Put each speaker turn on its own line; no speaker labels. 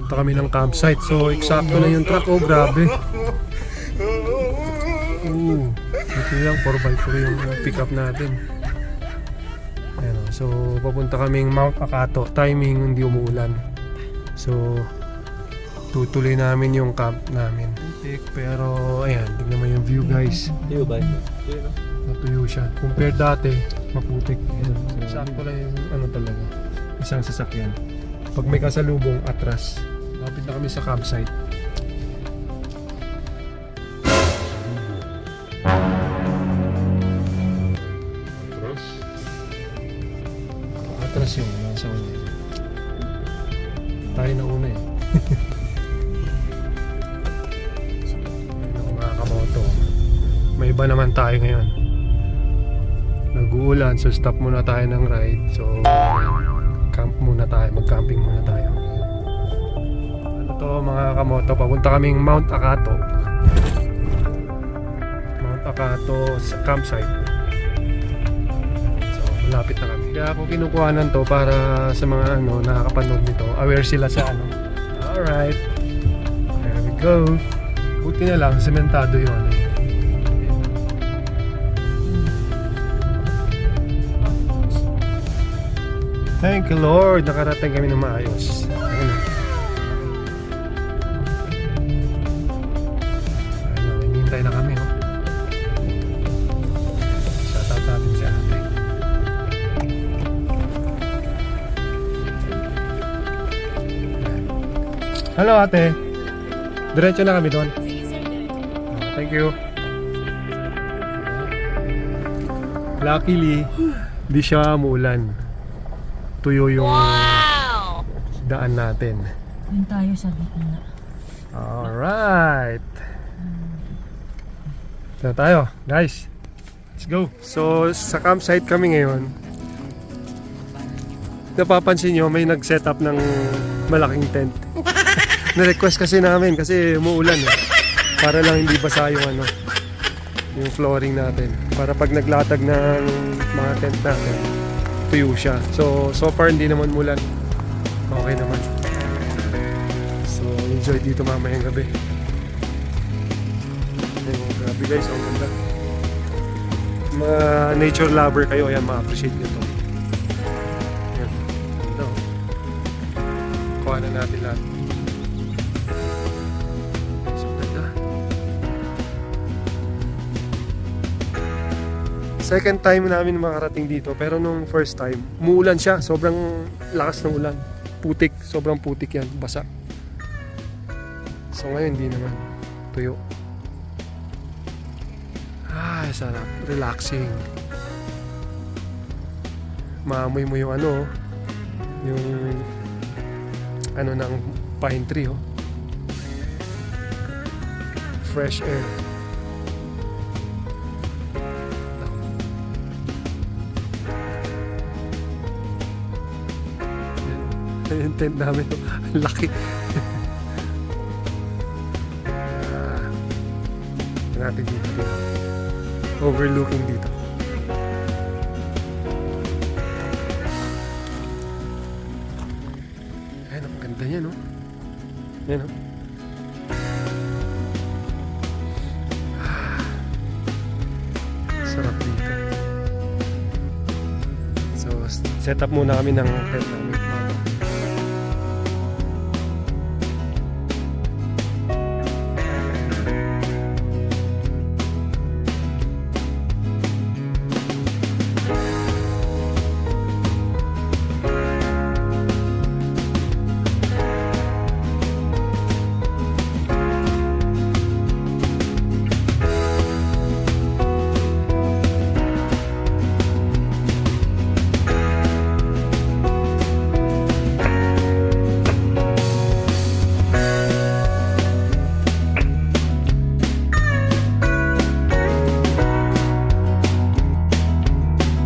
Punta kami ng campsite. So, eksakto na yung truck. Oh, grabe. Ito lang, 4x4 yung pick up natin. Ayan, so, papunta kaming Mount Akato. Timing, hindi umuulan. So, tutuloy namin yung camp namin. Pero, ayan, tignan mo yung view, guys.
Tuyo ba?
Natuyo siya. Compare dati, maputik. Ayan. So, sakto lang yung ano talaga. Isang sasakyan. Pag may kasalubong, atras. Lapit na kami sa campsite. Atras yung nasa una. Tayo na una eh. Mga kamoto. May iba naman tayo ngayon. Nag-uulan, so stop muna tayo ng ride. So, camp muna tayo, mag-camping muna tayo. Ano to mga kamoto, papunta kaming Mount Akato. Mount Akato campsite. So, malapit na kami. Kaya ako kinukuhanan to para sa mga ano, nakakapanood nito. Aware sila sa ano. Alright. There we go. Buti na lang, sementado yun. Thank you Lord, nakarating kami ng maayos. Ayun. Ayun, hinihintay na kami. Oh. Shoutout natin si ate. Hello ate. Diretso na kami doon. Thank you. Luckily, di siya muulan. Tuyo yung daan natin.
Doon tayo sa gitna.
Alright. So tayo, guys. Let's go. So sa campsite kami ngayon. Napapansin nyo, may nag-set up ng malaking tent. Na-request kasi namin kasi umuulan eh. Para lang hindi basa yung ano, yung flooring natin. Para pag naglatag ng mga tent natin, tuyo siya. So far hindi naman mulan. Okay naman. So enjoy dito mamayang gabi. Ayun, grabe guys, ang ganda. Mga nature lover kayo, ayan, ma-appreciate nyo to. Ayan, ganda oh. Kuha na natin lahat. So ganda. Second time namin makarating dito, pero nung first time, umuulan siya. Sobrang lakas ng ulan. Putik, sobrang putik yan, basa. So ngayon, hindi naman. Tuyo. Ay, sarap. Relaxing. Maamoy mo yung ano, yung ano ng pine tree, oh. Fresh air. Yung tent namin, ang laki. Natin dito. Overlooking dito. Ayan, ang ganda niya, no? Ayan, no? Sarap dito. So, set up muna kami ng tent namin.